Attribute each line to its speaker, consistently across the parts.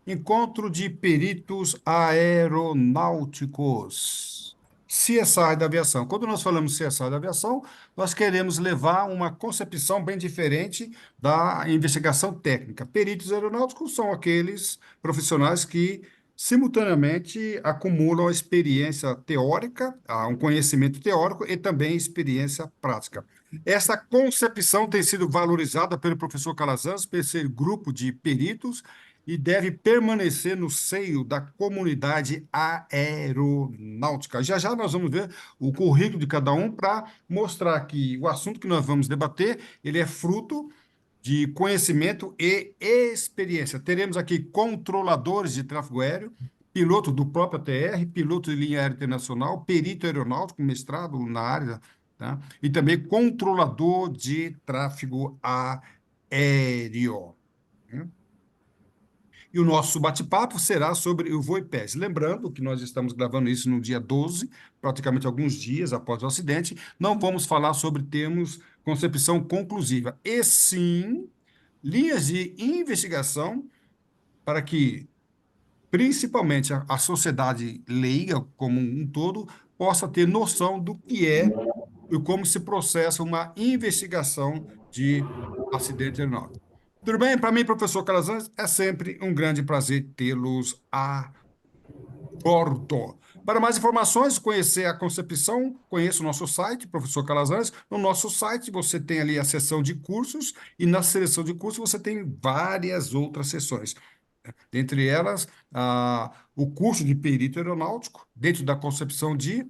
Speaker 1: Encontro de peritos aeronáuticos. CSI da aviação. Quando nós falamos CSI da aviação, nós queremos levar uma concepção bem diferente da investigação técnica. Peritos aeronáuticos são aqueles profissionais que simultaneamente acumulam experiência teórica, um conhecimento teórico e também experiência prática. Essa concepção tem sido valorizada pelo professor Calazans, por esse grupo de peritos, e deve permanecer no seio da comunidade aeronáutica. Já já nós vamos ver o currículo de cada um para mostrar que o assunto que nós vamos debater, ele é fruto de conhecimento e experiência. Teremos aqui controladores de tráfego aéreo, piloto do próprio ATR, piloto de linha aérea internacional, perito aeronáutico, mestrado na área, tá? E também controlador de tráfego aéreo, né? E o nosso bate-papo será sobre o voo e PES. Lembrando que nós estamos gravando isso no dia 12, praticamente alguns dias após o acidente. Não vamos falar sobre termos concepção conclusiva, e sim linhas de investigação para que, principalmente, a sociedade leiga como um todo possa ter noção do que é e como se processa uma investigação de acidente aeronáutico. Tudo bem? Para mim, professor Calazans, é sempre um grande prazer tê-los a bordo. Para mais informações, conhecer a concepção, conheça o nosso site, professor Calazans. No nosso site você tem ali a seção de cursos e na seleção de cursos você tem várias outras seções. Dentre elas, o curso de perito aeronáutico, dentro da concepção de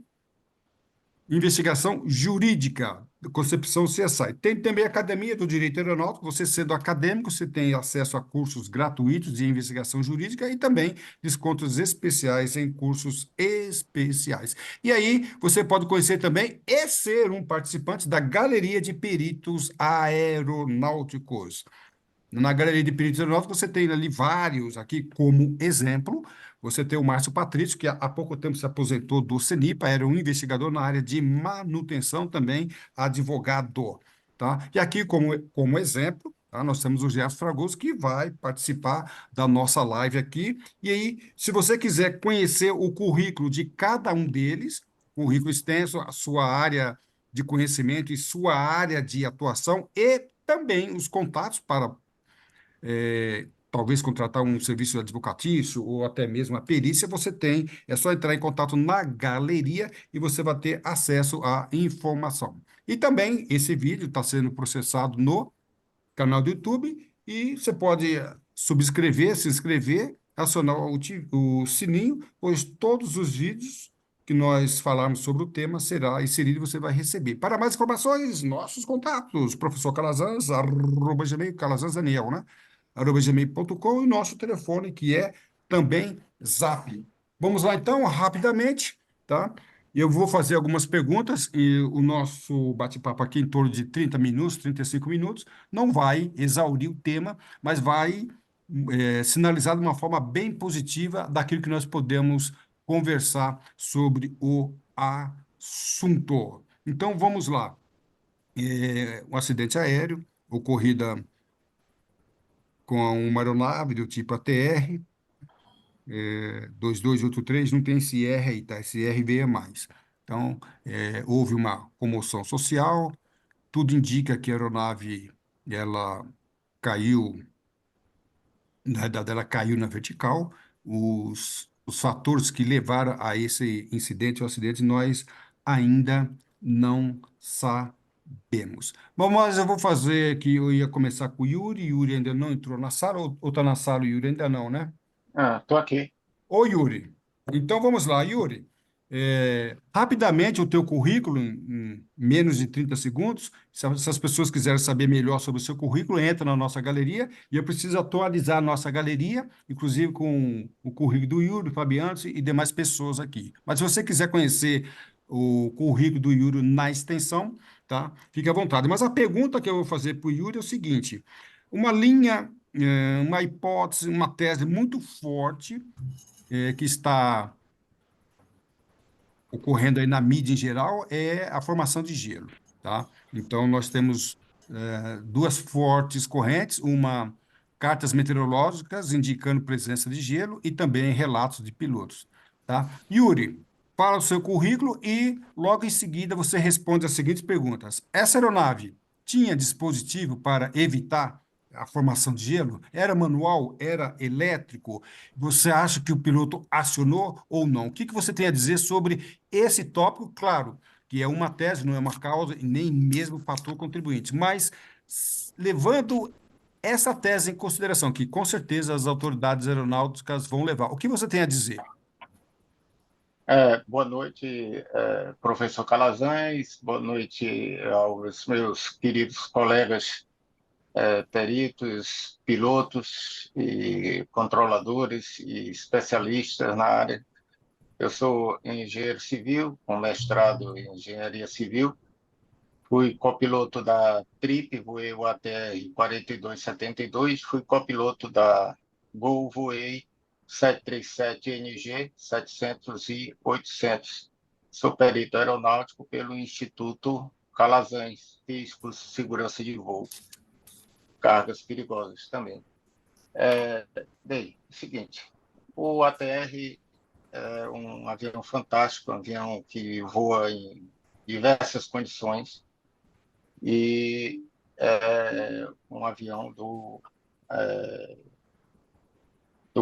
Speaker 1: investigação jurídica, concepção CSI. Tem também a Academia do Direito Aeronáutico. Você sendo acadêmico, você tem acesso a cursos gratuitos de investigação jurídica e também descontos especiais em cursos especiais. E aí, você pode conhecer também e ser um participante da Galeria de Peritos Aeronáuticos. Na Galeria de Peritos Aeronáuticos, você tem ali vários, aqui como exemplo, você tem o Márcio Patrício, que há pouco tempo se aposentou do CENIPA, era um investigador na área de manutenção, também advogado, tá? E aqui, como exemplo, tá, nós temos o Gerson Fragoso, que vai participar da nossa live aqui. E aí, se você quiser conhecer o currículo de cada um deles, currículo extenso, a sua área de conhecimento e sua área de atuação, e também os contatos para talvez contratar um serviço advocatício ou até mesmo a perícia, você tem, é só entrar em contato na galeria e você vai ter acesso à informação. E também esse vídeo está sendo processado no canal do YouTube e você pode subscrever, se inscrever, acionar o sininho, pois todos os vídeos que nós falarmos sobre o tema será inserido e você vai receber. Para mais informações, nossos contatos, professor Calazans, arroba gmail, Calazans Daniel, né? Arroba gmail.com e nosso telefone, que é também Zap. Vamos lá, então, rapidamente, tá? Eu vou fazer algumas perguntas e o nosso bate-papo aqui em torno de 30 minutos, 35 minutos, não vai exaurir o tema, mas vai sinalizar de uma forma bem positiva daquilo que nós podemos conversar sobre o assunto. Então, vamos lá. Um acidente aéreo, ocorrida com uma aeronave do tipo ATR, 2283, não tem esse R aí, tá? Esse R veio a mais. Então, houve uma comoção social, tudo indica que a aeronave, ela caiu, na verdade, ela caiu na vertical. Os fatores que levaram a esse incidente ou acidente, nós ainda não sabemos. Bom, mas eu vou fazer que eu ia começar com o Yuri. Yuri ainda não entrou na sala, ou está na sala o Yuri? Ainda não, né?
Speaker 2: Ah, tô aqui.
Speaker 1: Ô, Yuri. Então vamos lá, Yuri. Rapidamente o teu currículo, em menos de 30 segundos. Se as pessoas quiserem saber melhor sobre o seu currículo, entra na nossa galeria e eu preciso atualizar a nossa galeria, inclusive com o currículo do Yuri, do Fabiano e demais pessoas aqui. Mas se você quiser conhecer o currículo do Yuri na extensão, tá? Fique à vontade. Mas a pergunta que eu vou fazer para o Yuri é o seguinte: uma linha, uma hipótese, uma tese muito forte que está ocorrendo aí na mídia em geral é a formação de gelo, tá? Então, nós temos duas fortes correntes, uma cartas meteorológicas indicando presença de gelo e também relatos de pilotos, tá? Yuri, fala o seu currículo e logo em seguida você responde as seguintes perguntas. Essa aeronave tinha dispositivo para evitar a formação de gelo? Era manual? Era elétrico? Você acha que o piloto acionou ou não? O que que você tem a dizer sobre esse tópico? Claro, que é uma tese, não é uma causa e nem mesmo fator contribuinte, mas levando essa tese em consideração, que com certeza as autoridades aeronáuticas vão levar. O que você tem a dizer?
Speaker 2: Boa noite, professor Calazans, boa noite aos meus queridos colegas, peritos, pilotos e controladores e especialistas na área. Eu sou engenheiro civil, com mestrado em engenharia civil, fui copiloto da TRIP, voei o ATR 4272, fui copiloto da Gol, voei 737NG 700 e 800. Sou perito aeronáutico pelo Instituto Calazans, fiz curso de segurança de voo, cargas perigosas também. Bem, é o seguinte, o ATR é um avião fantástico, um avião que voa em diversas condições, e um avião do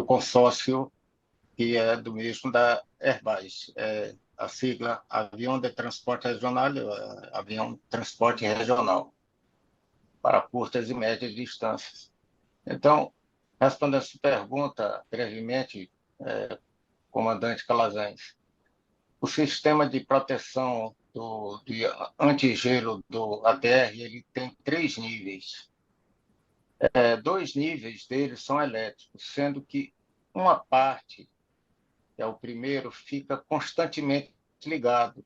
Speaker 2: consórcio que é do mesmo da Airbus. A sigla Avião de Transporte Regional, Avião de Transporte Regional, para curtas e médias distâncias. Então, respondendo a sua pergunta brevemente, comandante Calazans, o sistema de proteção de antigelo do ATR ele tem 3 níveis. Dois níveis deles são elétricos, sendo que uma parte, que é o primeiro, fica constantemente ligado,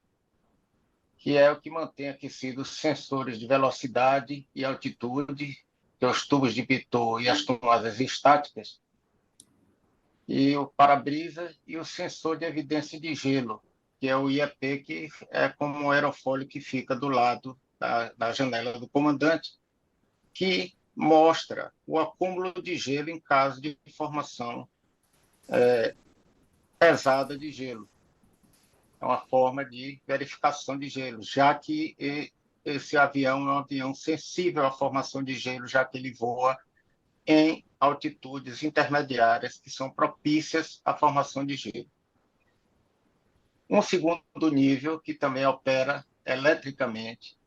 Speaker 2: que é o que mantém aquecidos os sensores de velocidade e altitude, que é os tubos de pitot e as tomadas estáticas, e o para-brisa e o sensor de evidência de gelo, que é o IEP, que é como um aerofólio que fica do lado da janela do comandante, que mostra o acúmulo de gelo em caso de formação pesada de gelo. É uma forma de verificação de gelo, já que esse avião é um avião sensível à formação de gelo, já que ele voa em altitudes intermediárias que são propícias à formação de gelo. Um segundo nível, que também opera eletricamente,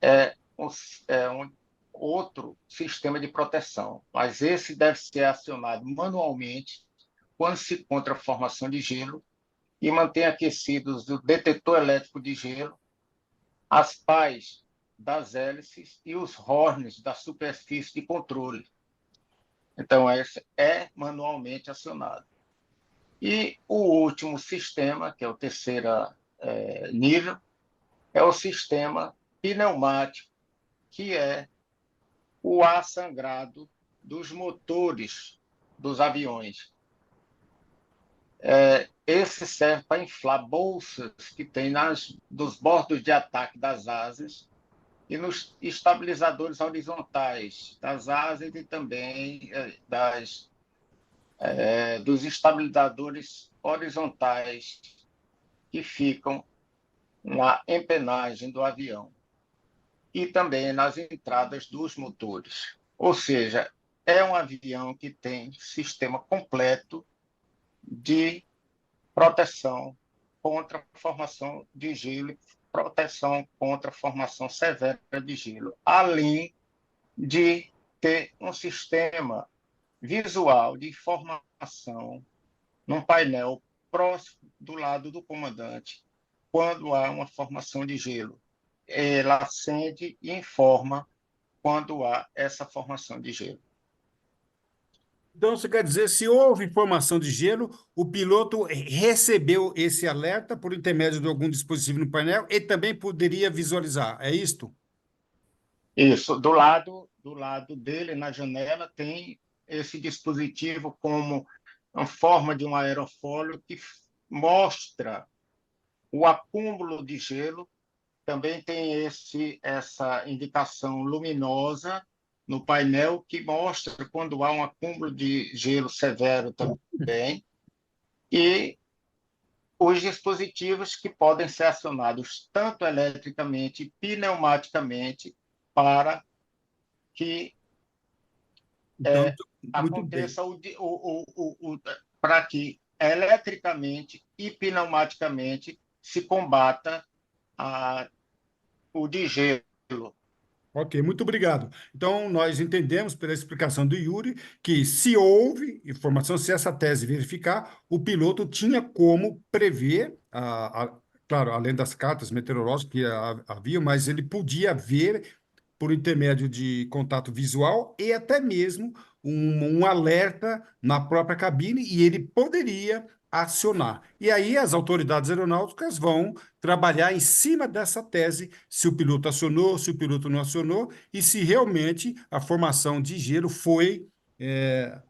Speaker 2: é um outro sistema de proteção, mas esse deve ser acionado manualmente quando se encontra a formação de gelo e mantém aquecidos o detetor elétrico de gelo, as pás das hélices e os horns da superfície de controle. Então, esse é manualmente acionado. E o último sistema, que é o terceiro nível, é o sistema pneumático, que é o ar sangrado dos motores dos aviões. Esse serve para inflar bolsas que tem dos bordos de ataque das asas e nos estabilizadores horizontais das asas e também dos estabilizadores horizontais que ficam na empenagem do avião e também nas entradas dos motores. Ou seja, é um avião que tem sistema completo de proteção contra a formação de gelo, proteção contra a formação severa de gelo, além de ter um sistema visual de informação num painel próximo do lado do comandante quando há uma formação de gelo. Ela acende e informa quando há essa formação de gelo.
Speaker 1: Então, você quer dizer, se houve formação de gelo, o piloto recebeu esse alerta por intermédio de algum dispositivo no painel e também poderia visualizar, é isto?
Speaker 2: Isso, do lado dele, na janela, tem esse dispositivo como uma forma de um aerofólio que mostra o acúmulo de gelo. Também tem essa indicação luminosa no painel que mostra quando há um acúmulo de gelo severo também, e os dispositivos que podem ser acionados tanto eletricamente e pneumaticamente para que
Speaker 1: Então, muito bem.
Speaker 2: aconteça para que eletricamente e pneumaticamente se combata o digelo.
Speaker 1: Ok, muito obrigado. Então, nós entendemos pela explicação do Yuri que se houve informação, se essa tese verificar, o piloto tinha como prever, claro, além das cartas meteorológicas que havia, mas ele podia ver por intermédio de contato visual e até mesmo um alerta na própria cabine e ele poderia acionar. E aí as autoridades aeronáuticas vão trabalhar em cima dessa tese, se o piloto acionou, se o piloto não acionou e se realmente a formação de gelo foi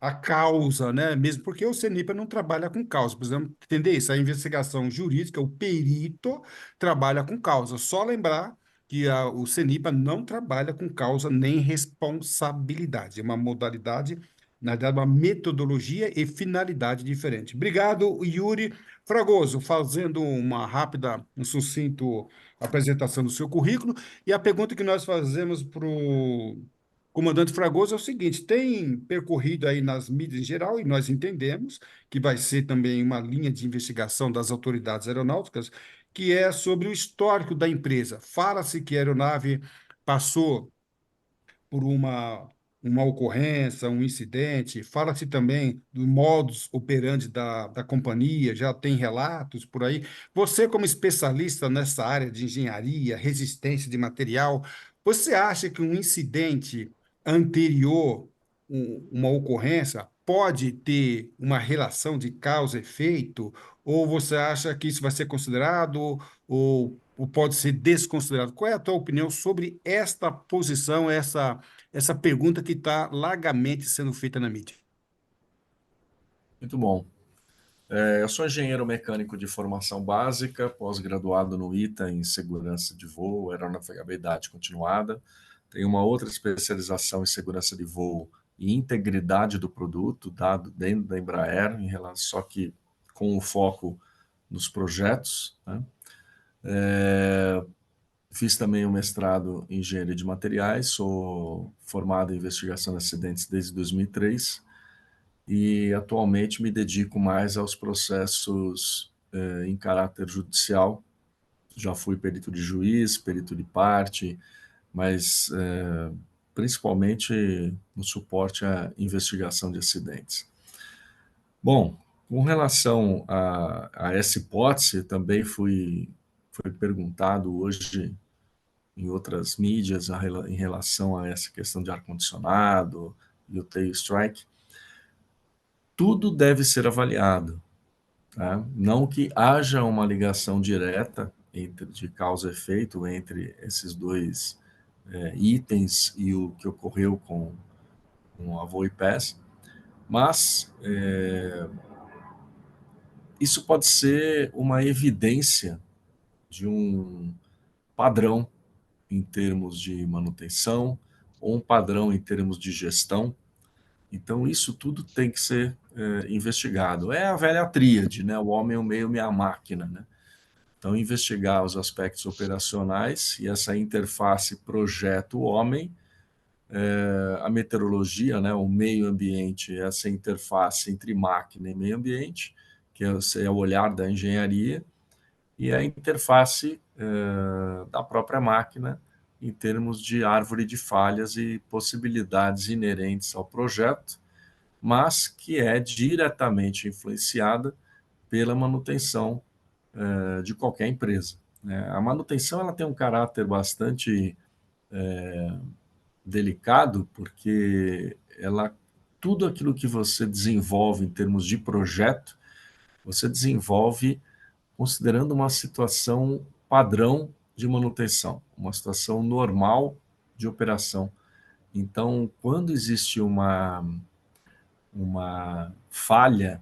Speaker 1: a causa, né? Mesmo porque o CENIPA não trabalha com causa, precisamos entender isso. A investigação jurídica, o perito trabalha com causa. Só lembrar que o CENIPA não trabalha com causa nem responsabilidade. É uma modalidade, na verdade, uma metodologia e finalidade diferente. Obrigado, Yuri Fragoso, fazendo uma rápida, um sucinto apresentação do seu currículo. E a pergunta que nós fazemos para o comandante Fragoso é o seguinte: tem percorrido aí nas mídias em geral, e nós entendemos que vai ser também uma linha de investigação das autoridades aeronáuticas, que é sobre o histórico da empresa. Fala-se que a aeronave passou por uma ocorrência, um incidente. Fala-se também do modus operandi da companhia, já tem relatos por aí. Você, como especialista nessa área de engenharia, resistência de material, você acha que um incidente anterior, uma ocorrência, pode ter uma relação de causa e efeito? Ou você acha que isso vai ser considerado ou pode ser desconsiderado? Qual é a tua opinião sobre esta posição, essa pergunta que está largamente sendo feita na mídia?
Speaker 3: Muito bom. Eu sou engenheiro mecânico de formação básica, pós-graduado no ITA em segurança de voo, aeronavegabilidade continuada. Tenho uma outra especialização em segurança de voo e integridade do produto, dado dentro da Embraer, só que com o foco nos projetos, né? Fiz também um mestrado em engenharia de materiais, sou formado em investigação de acidentes desde 2003 e atualmente me dedico mais aos processos em caráter judicial. Já fui perito de juiz, perito de parte, mas principalmente no suporte à investigação de acidentes. Bom, com relação a essa hipótese, também foi perguntado hoje em outras mídias em relação a essa questão de ar-condicionado e o tail strike. Tudo deve ser avaliado, tá? Não que haja uma ligação direta de causa e efeito entre esses dois itens e o que ocorreu com a VoiPass, mas isso pode ser uma evidência de um padrão em termos de manutenção ou um padrão em termos de gestão. Então, isso tudo tem que ser investigado. É a velha tríade, né? O homem, o meio e a máquina, né? Então, investigar os aspectos operacionais e essa interface projeto-homem, a meteorologia, né? O meio ambiente, essa interface entre máquina e meio ambiente, que é o olhar da engenharia, e a interface da própria máquina em termos de árvore de falhas e possibilidades inerentes ao projeto, mas que é diretamente influenciada pela manutenção de qualquer empresa, né? A manutenção ela tem um caráter bastante delicado, porque tudo aquilo que você desenvolve em termos de projeto, você desenvolve considerando uma situação padrão de manutenção, uma situação normal de operação. Então, quando existe uma falha,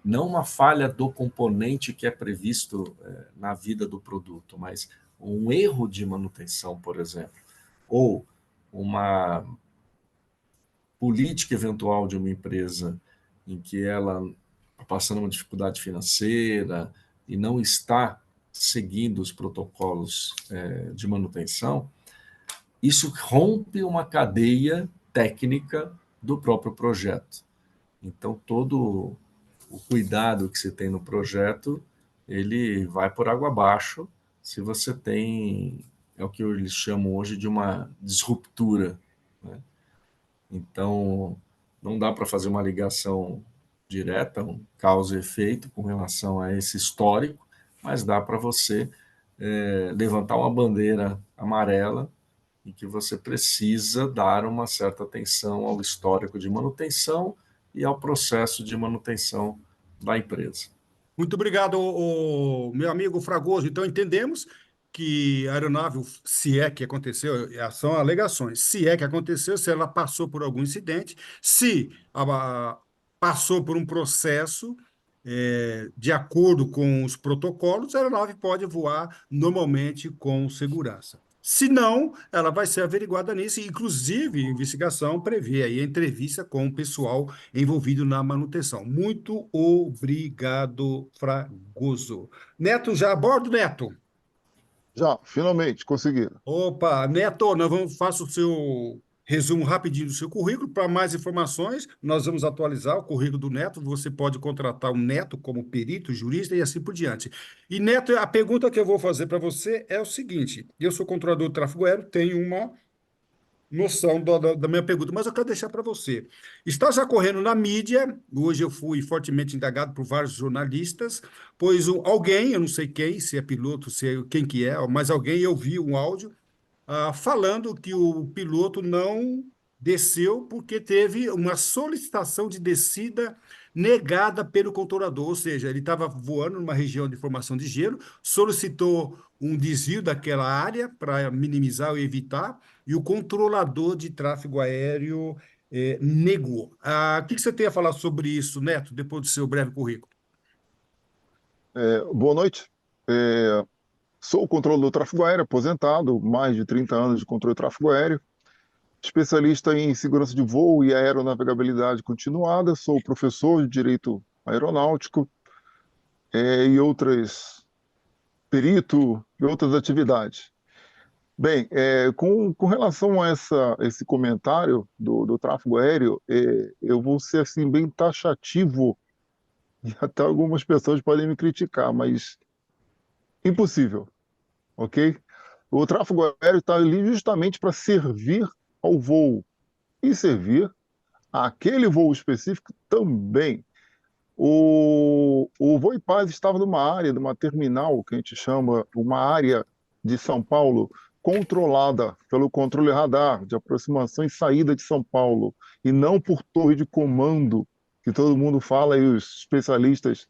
Speaker 3: não uma falha do componente que é previsto na vida do produto, mas um erro de manutenção, por exemplo, ou uma política eventual de uma empresa em que ela está passando uma dificuldade financeira e não está seguindo os protocolos de manutenção, isso rompe uma cadeia técnica do próprio projeto. Então, todo o cuidado que se tem no projeto, ele vai por água abaixo se você tem, é o que eles chamam hoje de uma disruptura, né? Então, não dá para fazer uma ligação direta, um causa e efeito com relação a esse histórico, mas dá para você levantar uma bandeira amarela em que você precisa dar uma certa atenção ao histórico de manutenção e ao processo de manutenção da empresa.
Speaker 1: Muito obrigado, meu amigo Fragoso. Então, entendemos que a aeronave, se é que aconteceu, são alegações, se é que aconteceu, se ela passou por algum incidente, se passou por um processo de acordo com os protocolos, a aeronave pode voar normalmente com segurança. Se não, ela vai ser averiguada nisso, e, inclusive, a investigação prevê aí a entrevista com o pessoal envolvido na manutenção. Muito obrigado, Fragoso. Neto, já a bordo, Neto?
Speaker 4: Já, finalmente, conseguiram.
Speaker 1: Opa, Neto, faça o seu resumo rapidinho do seu currículo. Para mais informações, nós vamos atualizar o currículo do Neto. Você pode contratar o Neto como perito, jurista e assim por diante. E, Neto, a pergunta que eu vou fazer para você é o seguinte: eu sou controlador de tráfego aéreo, tenho uma noção da minha pergunta, mas eu quero deixar para você. Está já correndo na mídia, hoje eu fui fortemente indagado por vários jornalistas, pois alguém, eu não sei quem, se é piloto, se é quem que é, mas alguém, eu vi um áudio falando que o piloto não desceu porque teve uma solicitação de descida negada pelo controlador, ou seja, ele estava voando numa região de formação de gelo, solicitou um desvio daquela área para minimizar ou evitar, e o controlador de tráfego aéreo negou. O que você tem a falar sobre isso, Neto, depois do seu breve currículo?
Speaker 4: Boa noite. Sou controlador do tráfego aéreo, aposentado, mais de 30 anos de controle de tráfego aéreo, especialista em segurança de voo e aeronavegabilidade continuada, sou professor de Direito Aeronáutico e perito e outras atividades. Bem, com relação a esse comentário do tráfego aéreo, eu vou ser assim, bem taxativo, e até algumas pessoas podem me criticar, mas impossível, ok? O tráfego aéreo está ali justamente para servir ao voo e servir àquele voo específico também. O Voo e Paz estava numa terminal, que a gente chama uma área de São Paulo, controlada pelo controle radar de aproximação e saída de São Paulo, e não por torre de comando, que todo mundo fala e os especialistas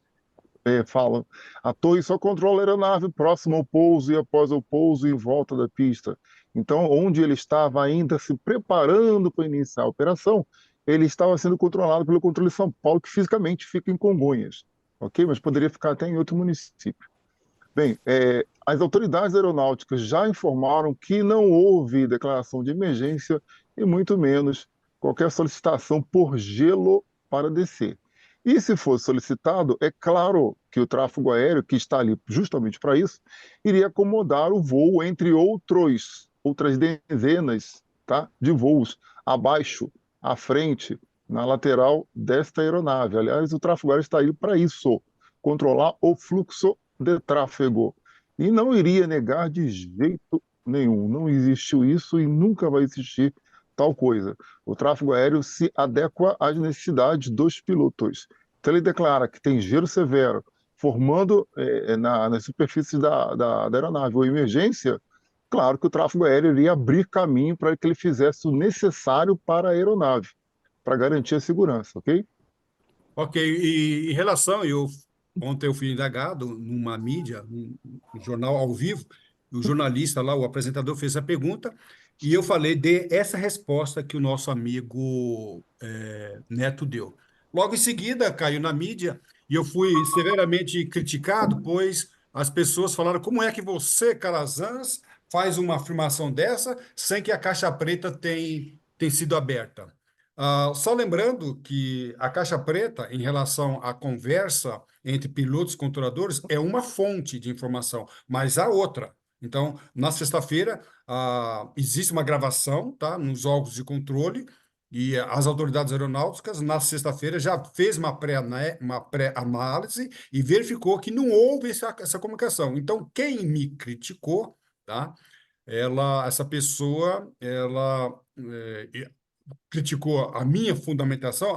Speaker 4: falam. A torre só controla a aeronave próxima ao pouso e após o pouso em volta da pista. Então, onde ele estava ainda se preparando para iniciar a operação, ele estava sendo controlado pelo controle de São Paulo, que fisicamente fica em Congonhas, ok? Mas poderia ficar até em outro município. Bem, as autoridades aeronáuticas já informaram que não houve declaração de emergência e muito menos qualquer solicitação por gelo para descer. E se fosse solicitado, é claro que o tráfego aéreo, que está ali justamente para isso, iria acomodar o voo entre outras dezenas, tá, de voos abaixo, à frente, na lateral desta aeronave. Aliás, o tráfego aéreo está aí para isso, controlar o fluxo de tráfego. E não iria negar de jeito nenhum. Não existiu isso e nunca vai existir tal coisa. O tráfego aéreo se adequa às necessidades dos pilotos. Então ele declara que tem gelo severo formando nas superfícies da aeronave ou emergência, claro que o tráfego aéreo iria abrir caminho para que ele fizesse o necessário para a aeronave, para garantir a segurança, ok?
Speaker 1: Ok, e em relação, ontem eu fui indagado numa mídia, num jornal ao vivo, o jornalista lá, o apresentador fez a pergunta, e eu falei de essa resposta que o nosso amigo Neto deu. Logo em seguida, caiu na mídia, e eu fui severamente criticado, pois as pessoas falaram: como é que você, Calazans, faz uma afirmação dessa sem que a caixa preta tem sido aberta? Só lembrando que a caixa preta, em relação à conversa entre pilotos e controladores, é uma fonte de informação, mas há outra. Então, na sexta-feira, existe uma gravação, tá, nos órgãos de controle, e as autoridades aeronáuticas, na sexta-feira, já fez uma pré-análise e verificou que não houve essa comunicação. Então, quem me criticou, tá, essa pessoa, criticou a minha fundamentação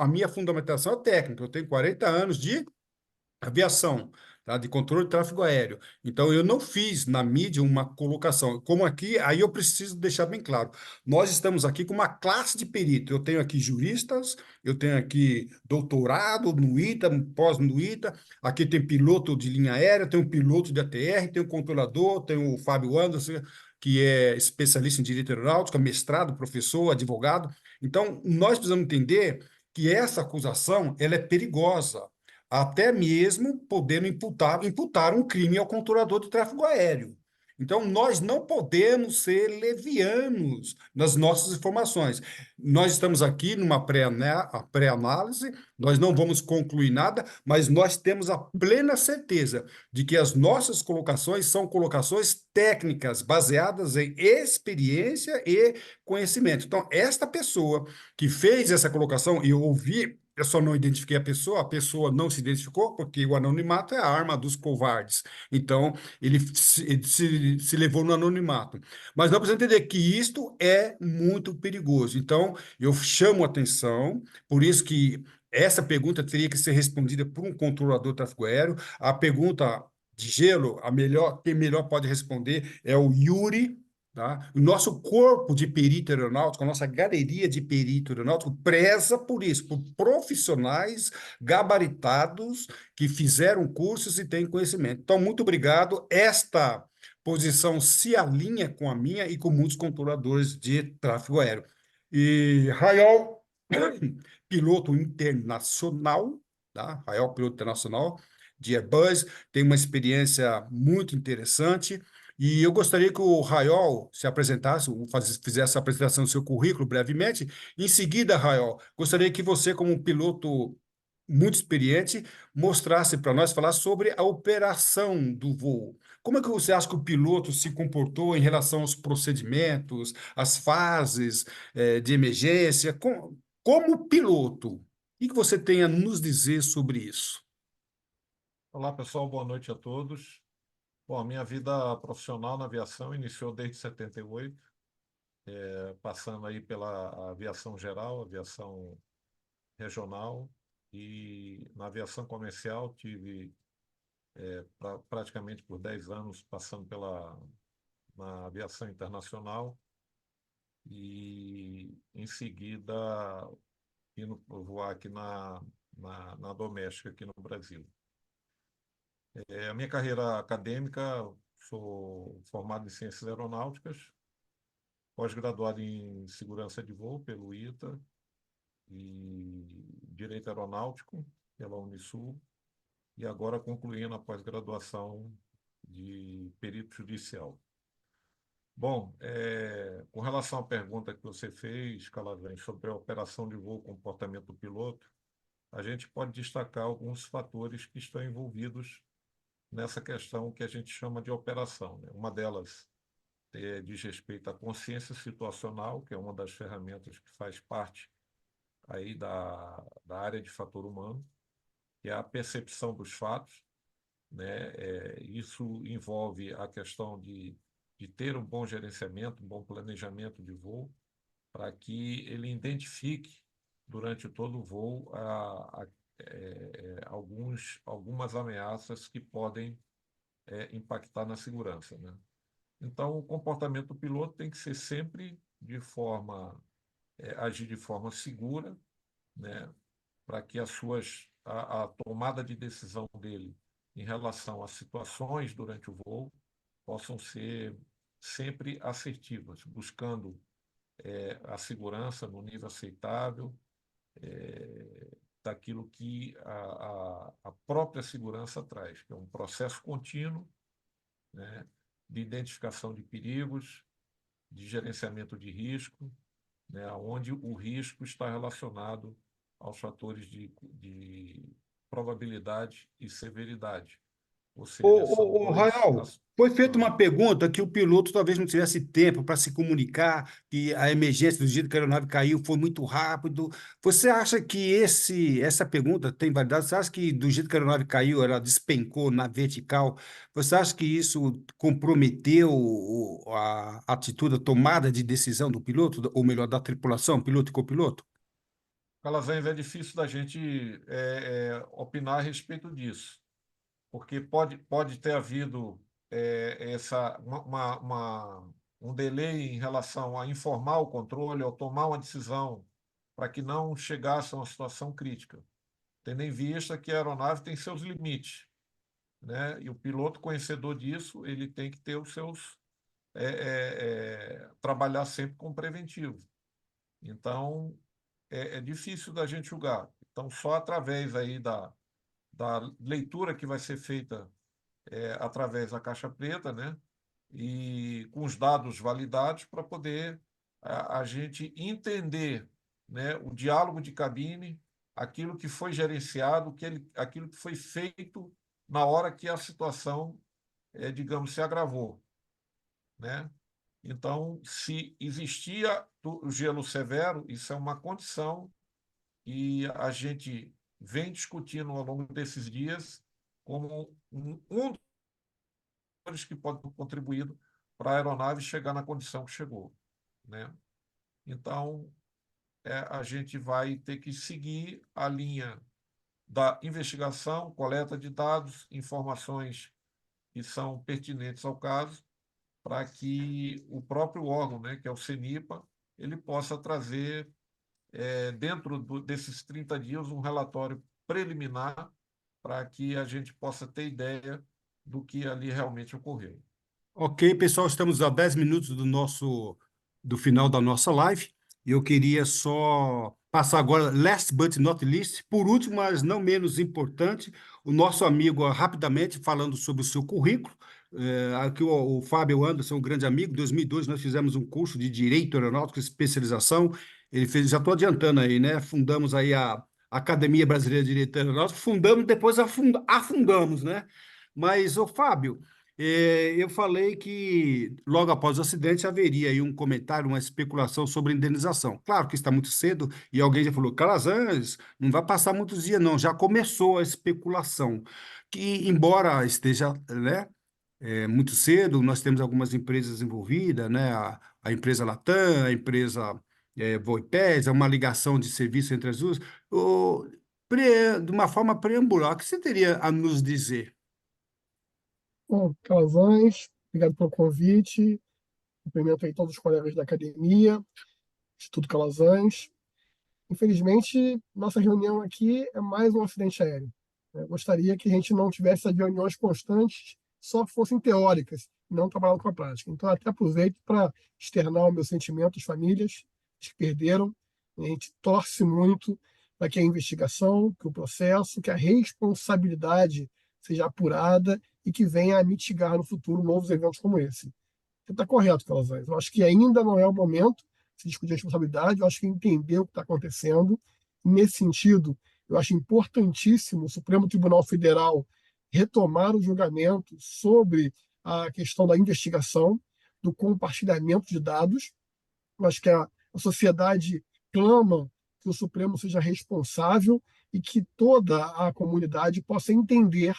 Speaker 1: é técnica. Eu tenho 40 anos de aviação, tá? De controle de tráfego aéreo. Então, eu não fiz na mídia uma colocação. Como aqui, aí eu preciso deixar bem claro. Nós estamos aqui com uma classe de perito. Eu tenho aqui juristas, eu tenho aqui doutorado no ITA, pós no ITA, aqui tem piloto de linha aérea, tem um piloto de ATR, tem um controlador, tem o Fábio Anderson, que é especialista em direito aeronáutico, mestrado, professor, advogado. Então, nós precisamos entender que essa acusação ela é perigosa, até mesmo podendo imputar um crime ao controlador de tráfego aéreo. Então, nós não podemos ser levianos nas nossas informações. Nós estamos aqui numa pré-análise, nós não vamos concluir nada, mas nós temos a plena certeza de que as nossas colocações são colocações técnicas, baseadas em experiência e conhecimento. Então, esta pessoa que fez essa colocação, e eu ouvi. Eu só não identifiquei a pessoa não se identificou, porque o anonimato é a arma dos covardes. Então, ele se levou no anonimato. Mas nós precisamos entender que isto é muito perigoso. Então, eu chamo a atenção, por isso que essa pergunta teria que ser respondida por um controlador de tráfego aéreo. A pergunta de gelo, quem melhor pode responder é o Yuri. Tá? O nosso corpo de perito aeronáutico, a nossa galeria de perito aeronáutico, preza por isso, por profissionais gabaritados que fizeram cursos e têm conhecimento. Então, muito obrigado. Esta posição se alinha com a minha e com muitos controladores de tráfego aéreo. E Rayol, piloto internacional, tá? Rayol, piloto internacional de Airbus, tem uma experiência muito interessante. E eu gostaria que o Rayol se apresentasse, fizesse a apresentação do seu currículo brevemente. Em seguida, Rayol, gostaria que você, como um piloto muito experiente, mostrasse para nós, falar sobre a operação do voo. Como é que você acha que o piloto se comportou em relação aos procedimentos, às fases, de emergência? Como piloto, o que você tem a nos dizer sobre isso?
Speaker 5: Olá, pessoal, boa noite a todos. Bom, a minha vida profissional na aviação iniciou desde 78, passando aí pela aviação geral, aviação regional, e na aviação comercial tive praticamente por 10 anos passando na aviação internacional e em seguida indo voar aqui na doméstica aqui no Brasil. A minha carreira acadêmica, sou formado em Ciências Aeronáuticas, pós-graduado em Segurança de Voo pelo ITA e Direito Aeronáutico pela Unisul, e agora concluindo a pós-graduação de Perito Judicial. Bom, com relação à pergunta que você fez, Calazans, sobre a operação de voo, comportamento do piloto, a gente pode destacar alguns fatores que estão envolvidos nessa questão que a gente chama de operação, né? Uma delas diz respeito à consciência situacional, que é uma das ferramentas que faz parte aí da área de fator humano, que é a percepção dos fatos, né? Isso envolve a questão de ter um bom gerenciamento, um bom planejamento de voo, para que ele identifique durante todo o voo algumas ameaças que podem impactar na segurança, né? Então, o comportamento do piloto tem que ser sempre agir de forma segura, né? Para que a tomada de decisão dele em relação às situações durante o voo possam ser sempre assertivas, buscando a segurança no nível aceitável, daquilo que a própria segurança traz, que é um processo contínuo, né, de identificação de perigos, de gerenciamento de risco, né, onde o risco está relacionado aos fatores de probabilidade e severidade. Ou seja, são dois.
Speaker 1: Rael, foi feita
Speaker 5: Ah,
Speaker 1: uma pergunta que o piloto talvez não tivesse tempo para se comunicar, que a emergência do jeito que a aeronave caiu foi muito rápido. Você acha que essa pergunta tem validade? Você acha que do jeito que a aeronave caiu, ela despencou na vertical? Você acha que isso comprometeu a atitude, a tomada de decisão do piloto, ou melhor, da tripulação, piloto e copiloto?
Speaker 5: Calazans, é difícil da gente opinar a respeito disso, porque pode ter havido um delay em relação a informar o controle ou tomar uma decisão para que não chegasse a uma situação crítica, tendo em vista que a aeronave tem seus limites, né? E o piloto conhecedor disso, ele tem que ter os seus trabalhar sempre com preventivo. Então, é difícil da gente julgar. Então, só através aí da leitura que vai ser feita através da caixa preta, né? E com os dados validados para poder a gente entender, né, o diálogo de cabine, aquilo que foi gerenciado, aquilo que foi feito na hora que a situação, digamos, se agravou, né? Então, se existia o gelo severo, isso é uma condição e a gente vem discutindo ao longo desses dias como um dos fatores que pode ter contribuído para a aeronave chegar na condição que chegou, né? Então, a gente vai ter que seguir a linha da investigação, coleta de dados, informações que são pertinentes ao caso, para que o próprio órgão, né, que é o CENIPA, ele possa trazer, dentro desses 30 dias, um relatório preliminar para que a gente possa ter ideia do que ali realmente ocorreu.
Speaker 1: Ok, pessoal, estamos a 10 minutos do final da nossa live. Eu queria só passar agora, last but not least, por último, mas não menos importante, o nosso amigo, rapidamente, falando sobre o seu currículo. Aqui o Fábio Anderson, um grande amigo, em 2002 nós fizemos um curso de Direito Aeronáutico, especialização. Ele fez, já estou adiantando aí, né? Fundamos aí a Academia Brasileira de Direito Aeronáutico, fundamos, depois afundamos, né? Mas, ô Fábio, eu falei que logo após o acidente haveria aí um comentário, uma especulação sobre indenização. Claro que está muito cedo e alguém já falou, Calazans, não vai passar muitos dias não, já começou a especulação. Que embora esteja, né, muito cedo, nós temos algumas empresas envolvidas, né, a empresa Latam, a empresa Voipés, é uma ligação de serviço entre as duas. De uma forma preambular, o que você teria a nos dizer?
Speaker 6: Bom, Calazans, obrigado pelo convite. Cumprimento aí todos os colegas da academia, Instituto Calazans. Infelizmente, nossa reunião aqui é mais um acidente aéreo. Eu gostaria que a gente não tivesse as reuniões constantes, só fossem teóricas, não trabalhando com a prática. Então, até aproveito para externar o meu sentimento às famílias que perderam. A gente torce muito para que a investigação, que o processo, que a responsabilidade seja apurada e que venha a mitigar no futuro novos eventos como esse. Você está correto, Calazans. Eu acho que ainda não é o momento de se discutir a responsabilidade, eu acho que entender o que está acontecendo. Nesse sentido, eu acho importantíssimo o Supremo Tribunal Federal retomar o julgamento sobre a questão da investigação, do compartilhamento de dados. Eu acho que a sociedade clama que o Supremo seja responsável e que toda a comunidade possa entender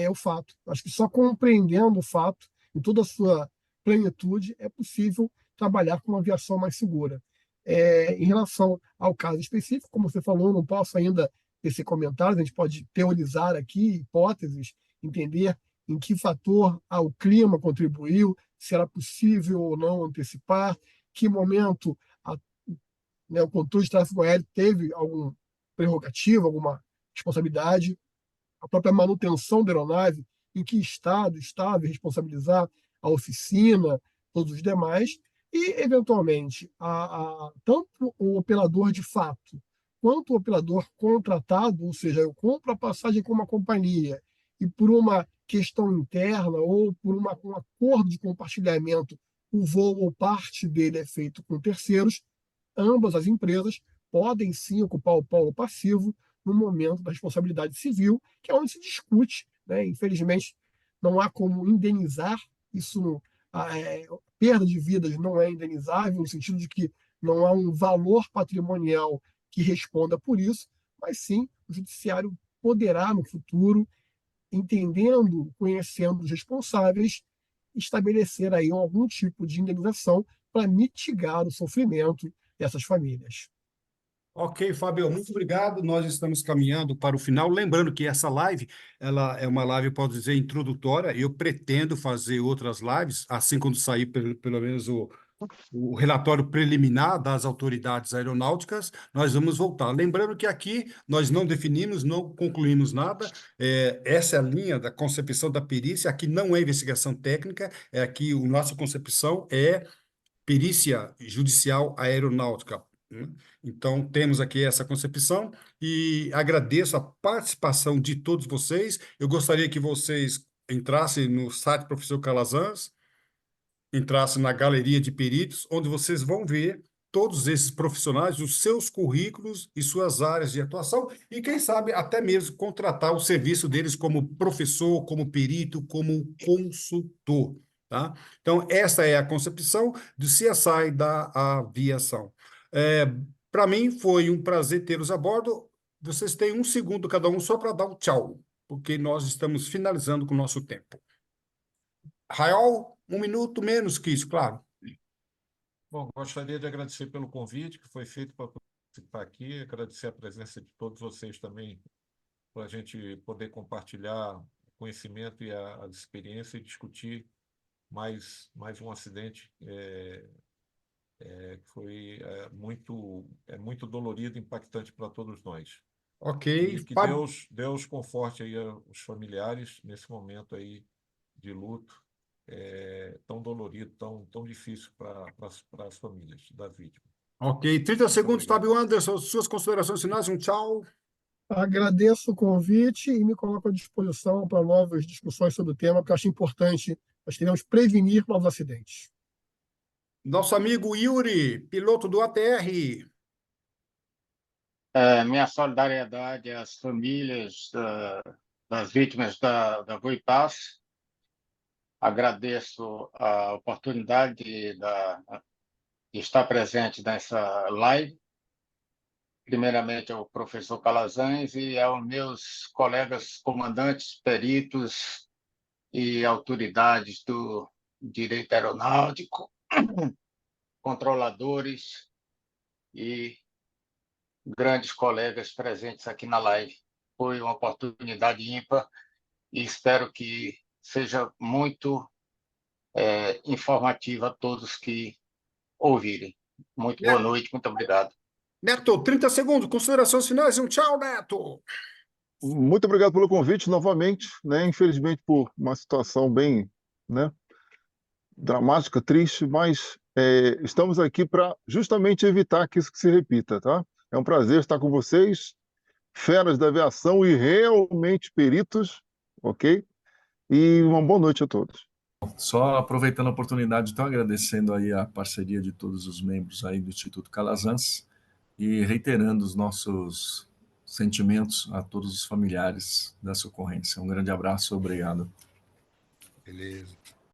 Speaker 6: o fato. Eu acho que só compreendendo o fato em toda a sua plenitude é possível trabalhar com uma aviação mais segura. Em relação ao caso específico, como você falou, eu não posso ainda tecer comentários, a gente pode teorizar aqui hipóteses, entender em que fator o clima contribuiu, se era possível ou não antecipar, que momento o controle de tráfego aéreo teve alguma prerrogativa, alguma responsabilidade, a própria manutenção da aeronave, em que estado estava, e responsabilizar a oficina, todos os demais, e, eventualmente, tanto o operador de fato quanto o operador contratado, ou seja, eu compro a passagem com uma companhia e por uma questão interna ou por um acordo de compartilhamento, o voo ou parte dele é feito com terceiros, ambas as empresas podem sim ocupar o polo passivo no momento da responsabilidade civil, que é onde se discute, né? Infelizmente, não há como indenizar isso. Perda de vidas não é indenizável, no sentido de que não há um valor patrimonial que responda por isso, mas sim o judiciário poderá, no futuro, entendendo, conhecendo os responsáveis, estabelecer aí algum tipo de indenização para mitigar o sofrimento dessas famílias.
Speaker 1: Ok, Fábio, muito obrigado. Nós estamos caminhando para o final. Lembrando que essa live, ela é uma live, pode dizer, introdutória. Eu pretendo fazer outras lives, assim quando sair pelo menos o relatório preliminar das autoridades aeronáuticas, nós vamos voltar. Lembrando que aqui nós não definimos, não concluímos nada. Essa é a linha da concepção da perícia. Aqui não é investigação técnica, aqui a nossa concepção é perícia judicial aeronáutica, né? Então, temos aqui essa concepção e agradeço a participação de todos vocês. Eu gostaria que vocês entrassem no site do professor Calazans, entrassem na galeria de peritos, onde vocês vão ver todos esses profissionais, os seus currículos e suas áreas de atuação, e quem sabe até mesmo contratar o serviço deles como professor, como perito, como consultor, tá? Então, essa é a concepção do CSI da aviação. Para mim, foi um prazer tê-los a bordo. Vocês têm um segundo cada um só para dar um tchau, porque nós estamos finalizando com o nosso tempo. Raul, um minuto menos que isso, claro.
Speaker 5: Bom, gostaria de agradecer pelo convite que foi feito para participar aqui, agradecer a presença de todos vocês também, para a gente poder compartilhar o conhecimento e a experiência e discutir mais um acidente que foi muito dolorido e impactante para todos nós.
Speaker 1: Ok,
Speaker 5: E que
Speaker 1: Fábio.
Speaker 5: Deus conforte aí os familiares nesse momento aí de luto tão dolorido, tão difícil para as famílias da vítima.
Speaker 1: Ok, 30 segundos,
Speaker 5: obrigado.
Speaker 1: Fábio Anderson, suas considerações finais, um tchau.
Speaker 6: Agradeço o convite e me coloco à disposição para novas discussões sobre o tema, porque eu acho importante nós teremos prevenir novos acidentes.
Speaker 1: Nosso amigo Yuri, piloto do ATR.
Speaker 2: Minha solidariedade às famílias das vítimas da Voipaz. Agradeço a oportunidade de estar presente nessa live. Primeiramente ao professor Calazans e aos meus colegas comandantes, peritos e autoridades do direito aeronáutico, controladores e grandes colegas presentes aqui na live. Foi uma oportunidade ímpar e espero que seja muito informativa a todos que ouvirem. Muito boa noite, muito obrigado.
Speaker 1: Neto, 30 segundos, considerações finais, um tchau, Neto.
Speaker 4: Muito obrigado pelo convite novamente, né? Infelizmente por uma situação bem, né, dramática, triste, mas estamos aqui para justamente evitar que isso se repita, tá? É um prazer estar com vocês, feras da aviação e realmente peritos, ok? E uma boa noite a todos.
Speaker 3: Só aproveitando a oportunidade, então agradecendo aí a parceria de todos os membros aí do Instituto Calazans e reiterando os nossos sentimentos a todos os familiares dessa ocorrência. Um grande abraço, obrigado.
Speaker 1: Beleza.